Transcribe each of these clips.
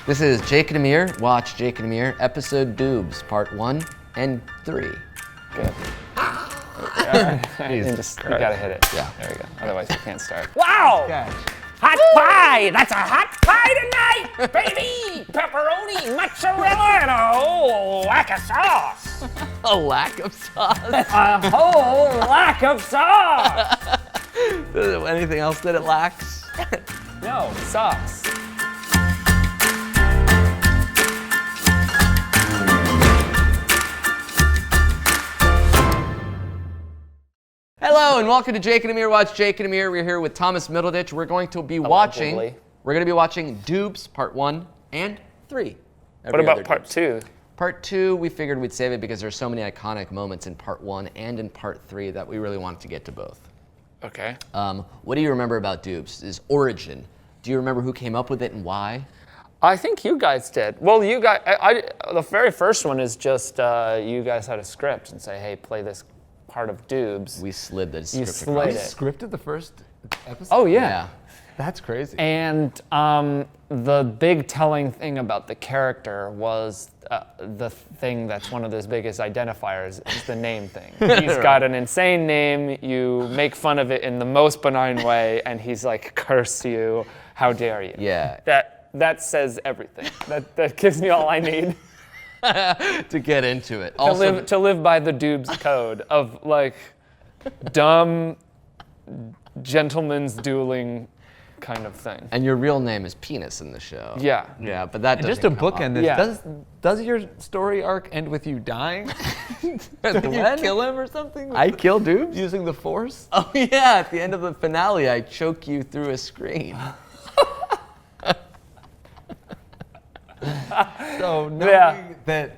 This is Jake and Amir. Watch Jake and Amir, episode Doobs, part 1 and 3. Good. You gotta hit it. Yeah. There we go. Otherwise you can't start. Wow! Catch. Hot pie! That's a hot pie tonight, baby! Pepperoni, mozzarella, and a whole lack of sauce. A lack of sauce. A whole lack of sauce. Anything else that it lacks? No, sauce. Hello and welcome to Jake and Amir. Watch Jake and Amir. We're here with Thomas Middleditch. We're going to be watching Doobs part 1 and 3. What about part 2? Part 2, we figured we'd save it because there's so many iconic moments in part 1 and in part 3 that we really wanted to get to both. Okay. What do you remember about Doobs? His origin. Do you remember who came up with it and why? I think you guys did. Well, you guys, the very first one is just you guys had a script and say, hey, play this part of Doobs. We slid the You script slid across. You it. scripted the first episode? Oh, yeah. That's crazy. And the big telling thing about the character was the thing that's one of his biggest identifiers is the name thing. He's got an insane name, you make fun of it in the most benign way, and he's like, curse you, how dare you. Yeah. That says everything. That gives me all I need. To get into it. To live by the Doobs code of like dumb gentlemen's dueling kind of thing. And your real name is Penis in the show. Yeah. Yeah, but that doesn't Just to come up. bookend this, Yeah. does your story arc end with you dying? Did you kill him or something? I killed Doobs? Using the Force? Oh yeah, at the end of the finale, I choke you through a screen. So knowing that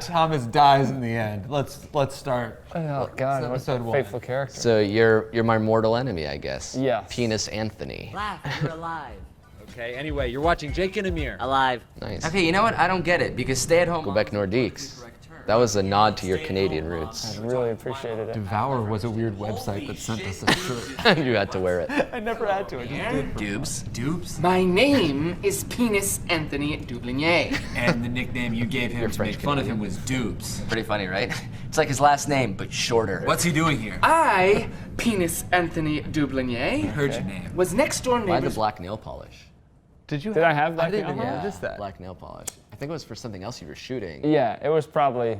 Thomas dies in the end, let's start. Oh God, what episode a 1. faithful character. So you're my mortal enemy, I guess. Yes. Penis Anthony. Laugh, you're alive. Okay, anyway, you're watching Jake and Amir. Alive. Nice. Okay, you know what? I don't get it because stay at home. Quebec Nordiques. That was a nod to your Canadian roots. I really appreciated it. Devour was a weird website that sent us a shirt. You had to wear it. I never had to. I just did. Doobs. Doobs? My name is Penis Anthony Dublinier. And the nickname you gave him to French make fun of him was Doobs. Pretty funny, right? It's like his last name, but shorter. What's he doing here? I, Penis Anthony Dublinier, Heard your name. was next door Why the neighbors. black nail polish? Did I have black I didn't nail even polish? notice that. Black nail polish. I think it was for something else you were shooting. Yeah, it was probably.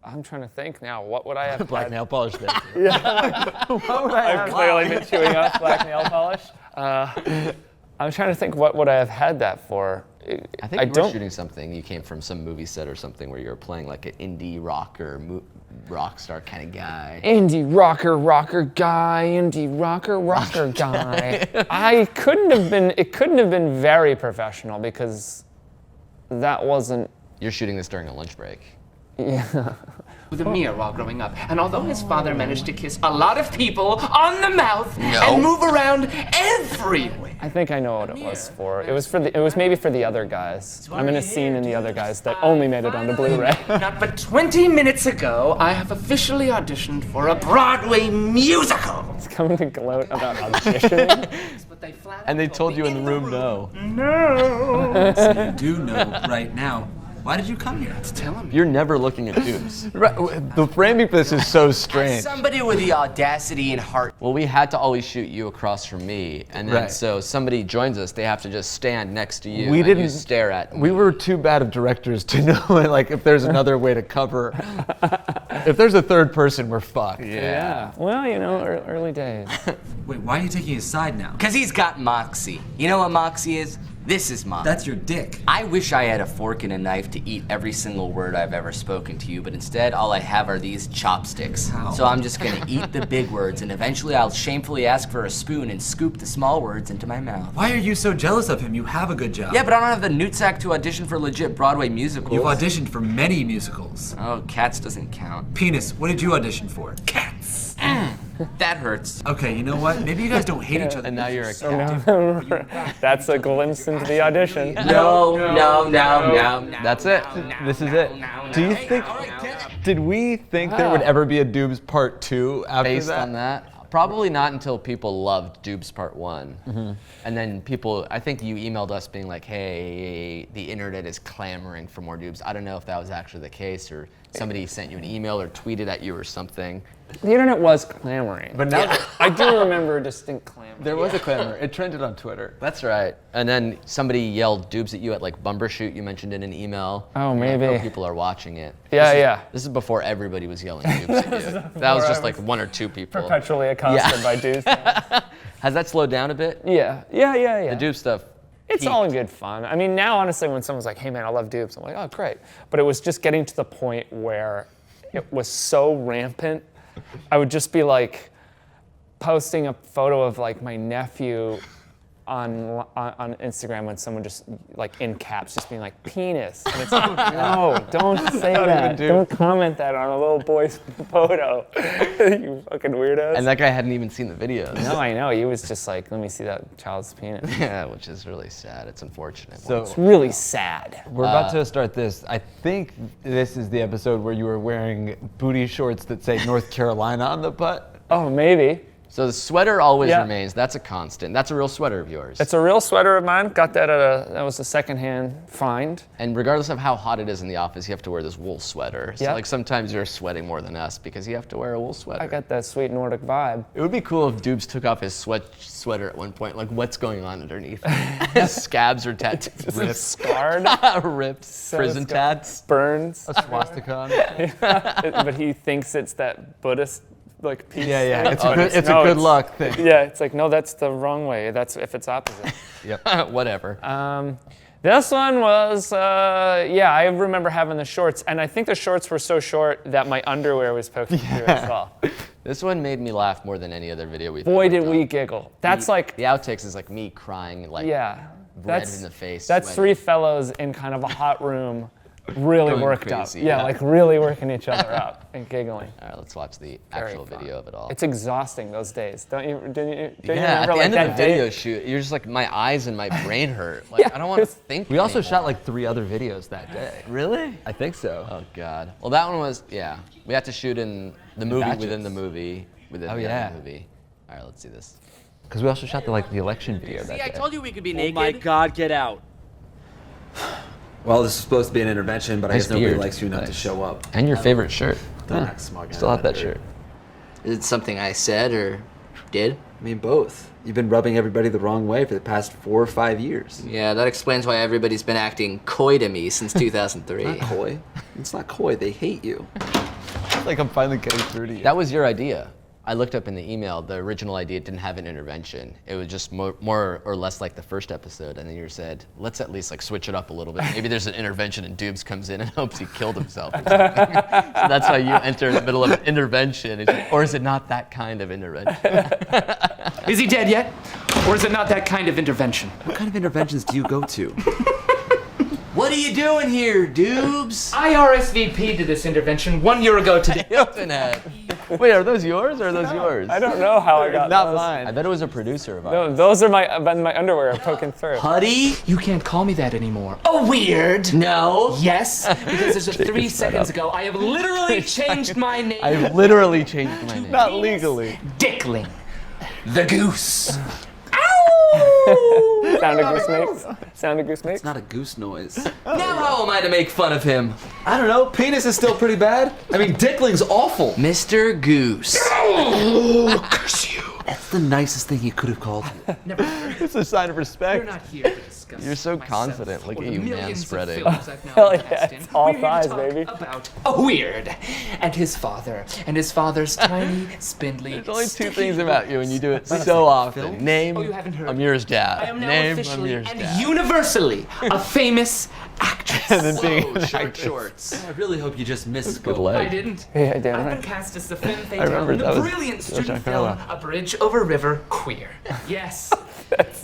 I'm trying to think now. What would I have? Black had? nail polish thing. I've clearly been chewing off black nail polish. I'm trying to think. What would I have had that for? I think you were shooting something. You came from some movie set or something where you were playing like an indie rocker, rock star kind of guy. Indie rocker guy, indie rocker guy. I couldn't have been. It couldn't have been very professional because that wasn't. You're shooting this during a lunch break. With Amir while growing up, and although his father managed to kiss a lot of people on the mouth and move around everywhere. I think I know what it was for. It was for the. It was maybe for the other guys. I'm in a scene in the other guys that only made it onto Blu-ray. Not but 20 minutes ago, I have officially auditioned for a Broadway musical. It's coming to gloat about auditioning. But they flat And they told you in the room no. So you do know right now. Why did you come here? Tell him. You're never looking at Doobs. Right, the framing for this is so strange. Somebody with the audacity and heart. Well, we had to always shoot you across from me, and then Right. so somebody joins us, they have to just stand next to you. We and didn't you stare at me. We were too bad of directors to know like if there's another way to cover. If there's a third person, we're fucked. Yeah. Well, you know, early days. Wait, why are you taking his side now? Because he's got moxie. You know what moxie is? This is moxie. That's your dick. I wish I had a fork and a knife to eat every single word I've ever spoken to you, but instead all I have are these chopsticks. How? So I'm just gonna eat the big words, and eventually I'll shamefully ask for a spoon and scoop the small words into my mouth. Why are you so jealous of him? You have a good job. Yeah, but I don't have the newt sack to audition for legit Broadway musicals. You've auditioned for many musicals. Oh, Cats doesn't count. Penis, what did you audition for? Cats. That hurts. Okay, you know what? Maybe you guys don't hate each other. And now you're a So captive. now, that's a glimpse into the audition. No. That's it. This is it. Do you think? Did we think there would ever be a Doobs part 2 after Based that? on that? Probably not until people loved Doobs Part 1. And then people, I think you emailed us being like, hey, the internet is clamoring for more Doobs. I don't know if that was actually the case or somebody sent you an email or tweeted at you or something. The internet was clamoring. But now I do remember a distinct clamor. there was a clamor. It trended on Twitter. That's right. And then somebody yelled Doobs at you at like Bumbershoot. You mentioned in an email. Oh, And I know maybe. people are watching it. Yeah. This is before everybody was yelling Doobs at you. That was just like one or two people. Perpetually accosted by dudes. Has that slowed down a bit? Yeah. The Doobs stuff. It's peaked. all in good fun. I mean, now honestly, when someone's like, "Hey man, I love Doobs," I'm like, "Oh, great." But it was just getting to the point where it was so rampant. I would just be like posting a photo of like my nephew on Instagram when someone just like in caps just being like penis, and it's like, no, don't say that. Don't comment that on a little boy's photo. You fucking weirdos. And that guy hadn't even seen the videos. No, I know. He was just like, let me see that child's penis. Yeah, which is really sad. It's unfortunate. So It's really sad. we're about to start this. I think this is the episode where you were wearing booty shorts that say North Carolina on the butt. Oh, maybe. So the sweater always Yeah. remains. That's a constant. That's a real sweater of yours. It's a real sweater of mine. Got that that was a secondhand find. And regardless of how hot it is in the office, you have to wear this wool sweater. So Yeah. like sometimes you're sweating more than us because you have to wear a wool sweater. I got that sweet Nordic vibe. It would be cool if Doobs took off his sweater at one point. Like, what's going on underneath? His scabs or tattoos. Rips. Scarred. Rips. Prison scarred. tats. Burns. A swastika on it. But he thinks it's that Buddhist like piece. Yeah. It's, But it's no, a good luck thing. Yeah, it's like, no, that's the wrong way. That's if it's opposite. Whatever. This one was, I remember having the shorts, and I think the shorts were so short that my underwear was poking through as well. This one made me laugh more than any other video we've Boy, ever did done. we giggle. That's like, The outtakes is like me crying, like red in the face. That's sweating. three fellows in kind of a hot room, really Going worked crazy, up. Yeah, yeah. like really working each other up and giggling. All right, let's watch the Very actual fun. video of it all. It's exhausting those days. Don't you yeah, remember at the like end of that the video day? shoot, you're just like, my eyes and my brain hurt. Like, Yeah, I don't want to think We also anymore. shot like 3 other videos that day. Really? I think so. Oh, God. Well, that one was, we had to shoot in the movie batches. within the movie within Oh, the yeah. other movie. All right, let's see this. Because we also shot the election video that day. you we could be naked. Oh my God, get out. Well, this is supposed to be an intervention, but I Nice guess nobody beard. likes you enough to Nice. show up. And your favorite shirt. Don't act smug. Still have that shirt. Is it something I said or did? I mean, both. You've been rubbing everybody the wrong way for the past 4 or 5 years. Yeah, that explains why everybody's been acting coy to me since 2003. Not coy. It's not coy. They hate you. Like I'm finally getting through to you. That was your idea. I looked up in the email, the original idea didn't have an intervention. It was just more or less like the first episode, and then you said, let's at least like switch it up a little bit. Maybe there's an intervention and Doobs comes in and hopes he killed himself or something. So that's why you enter in the middle of an intervention. It's like, or is it not that kind of intervention? Is he dead yet? Or is it not that kind of intervention? What kind of interventions do you go to? What are you doing here, Doobs? I RSVP'd to this intervention 1 year ago today. Hilton head. Wait, are those yours or are those yours? I don't know how I got Not those. I mine. bet it was a producer of ours. No, those are my underwear poking through. Buddy? You can't call me that anymore. Oh, weird. No. Yes, because as of 3 seconds ago, I have literally changed my name. I literally changed my name. Not legally. Dickling. The goose. Sound of goose makes. Sound of goose makes. It's not a goose noise. Now how am I to make fun of him? I don't know. Penis is still pretty bad. I mean, Dickling's awful. Mr. Goose. Curse you. That's the nicest thing he could have called you. Never. It's a sign of respect. We're not here to discuss. You're so myself confident. Look or at the you millions of manspreading. films I've now Hell yeah, cast in. it's all We're here to thighs, talk baby. About a weird and his father's tiny, spindly. There's only two sticky things about you, and you do it so often. Name Oh, you haven't heard. Amir's dad. I am now Name officially Amir's and dad. universally a famous actress. And then being Whoa, short shorts. I really hope you just misspoke. Good leg. I didn't. Yeah, I did. I've been cast as the femme fatale remember in the that was- brilliant that was student film Giancarlo. A Bridge Over River Queer. Yes,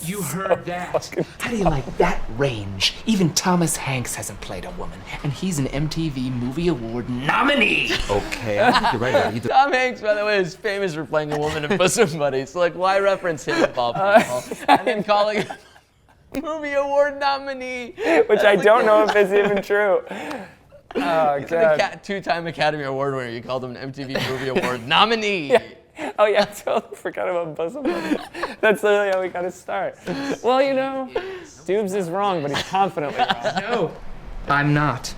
you heard that. How do you like that range? Even Thomas Hanks hasn't played a woman, and he's an MTV Movie Award nominee. Okay, I think you're right. Either. Tom Hanks, by the way, is famous for playing a woman in Puss Buddy. So, like, why reference him of all people? And then calling him a movie award nominee. Which I don't know if it's even true. Oh, God. Two-time Academy Award winner. You called him an MTV Movie Award nominee. Oh yeah, I totally forgot about bosom buddies. That's literally how we gotta start. Well, you know, Doobs is wrong, but he's confidently wrong. No, I'm not.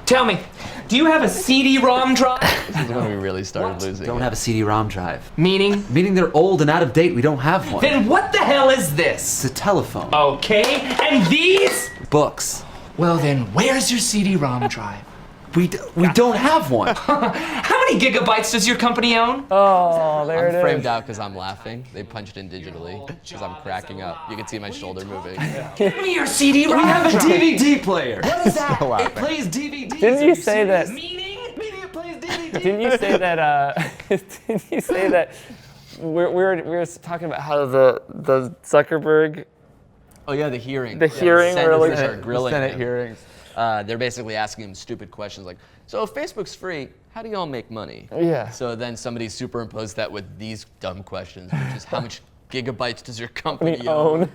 Tell me, do you have a CD-ROM drive? This is when we really started losing. Don't have a CD-ROM drive. Meaning? Meaning they're old and out of date. We don't have one. Then what the hell is this? It's a telephone. Okay, and these? Books. Well then, where's your CD-ROM drive? We don't have one. How many gigabytes does your company own? Oh, there I'm it framed is. out because I'm laughing. They punched in digitally because I'm cracking up. You can see my shoulder moving. Give me your CD-ROM We have a drive. DVD player. What is that? It plays DVDs. Didn't you say that? Meaning? Meaning it plays DVDs. Didn't you say that? Didn't you say that? We were talking about how the Zuckerberg. Oh yeah, the hearing. The hearing really- Senators are grilling Senate him. hearings. They're basically asking him stupid questions like, so if Facebook's free, how do y'all make money? Yeah. So then somebody superimposed that with these dumb questions, which is how much gigabytes does your company own?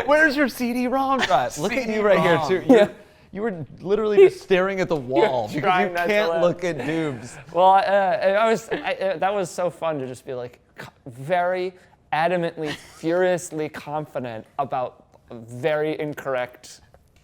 Where's your CD-ROM drive? Look at you right here too. You were literally just staring at the wall because you trying not to can't laugh. look at Doobs. Well, that was so fun to just be like very adamantly, furiously confident about very incorrect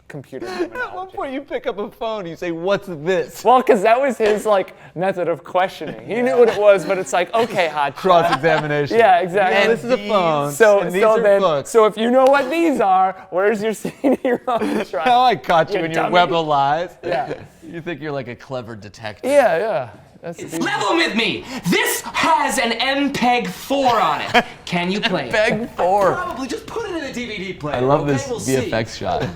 computer At one terminology. point, you pick up a phone, you say, "What's this?" Well, because that was his method of questioning. He knew what it was, but it's like, okay, hot Cross-examination. Yeah, exactly. Yeah, this is a phone. So and these so are then books. so if you know what these are, where's your CD-ROM drive? Now I caught you You in your dummy. web of lies. Yeah, You think you're like a clever detective. yeah. That's Level with me! This has an MPEG-4 on it. Can you play it? Beg for. Probably just put it in a DVD player. I love okay? this We'll see. VFX shot.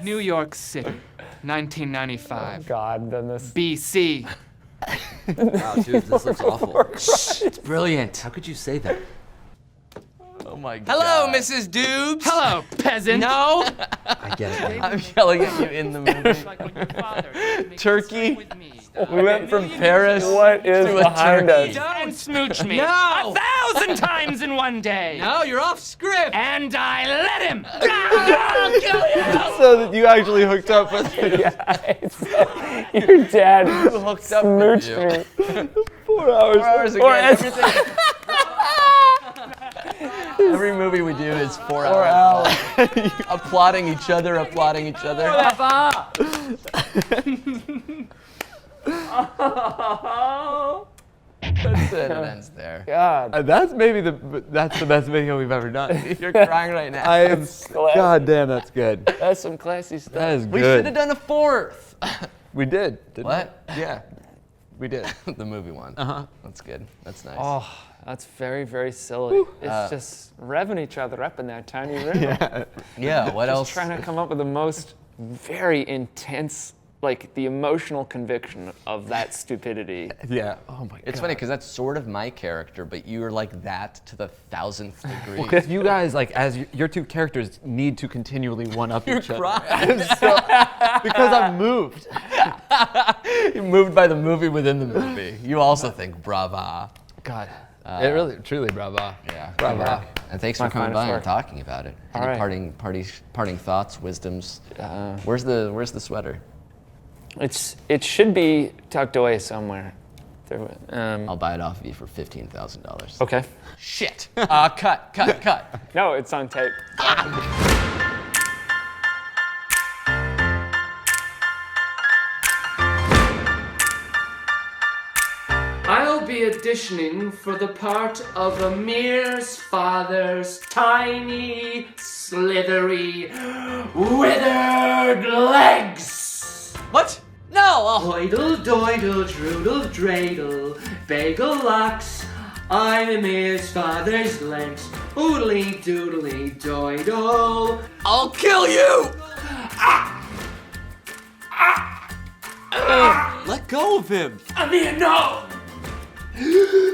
New York City, 1995. God, then this. BC. Wow, dude, this looks awful. It's brilliant. How could you say that? Oh my god. Hello, Mrs. Doobs. Hello, peasant. No. I get it. I'm yelling at you in the movie. Turkey. We went from Paris What is to a behind turkey. us? Don't smooch me. No. 1,000 times in one day. No, you're off script. And I let him. I'll kill you. So that you actually hooked up with Your dad Hooked up with smooched you. me. 4 hours. 4 hours Or again. as- Everything. Every movie we do is 4 hours. Applauding each other. That's it. It ends there. God. That's the best video we've ever done. You're crying right now. I am. God damn, that's good. That's some classy stuff. That is We should have good. done a fourth. We did. Didn't What? We? Yeah, we did. The movie one. Uh-huh. That's good. That's nice. Oh, that's very, very silly. It's just revving each other up in that tiny room. Yeah. What else? Just trying to come up with the most very intense, the emotional conviction of that stupidity. Yeah. Oh my god. It's funny because that's sort of my character, but you're like that to the 1000th degree. Because you guys, as your two characters, need to continually one-up each other. Crying. Because I'm moved. You're moved by the movie within the movie. You also think brava. God. It really, truly, brava. Yeah. Bravo. good work. And thanks for My coming finest by and work. talking about it. All Any right. parting thoughts, wisdoms? Where's the sweater? It should be tucked away somewhere. I'll buy it off of you for $15,000. Okay. Shit. Cut. No, it's on tape. I'll be auditioning for the part of Amir's father's tiny, slithery, withered legs. What? No. Doidle, doidle, droodle, dreidel, bagel locks. I'm Amir's father's legs. Oodly, doodly, doidle. I'll kill you. Let go of him. Amir, no!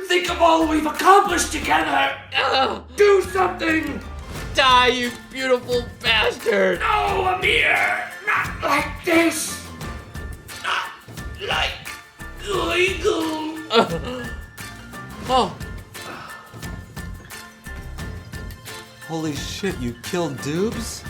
Think of all we've accomplished together! Do something! Die, you beautiful bastard. No, Amir! Not like this! Not like legal! Oh. Holy shit, you killed Doobs?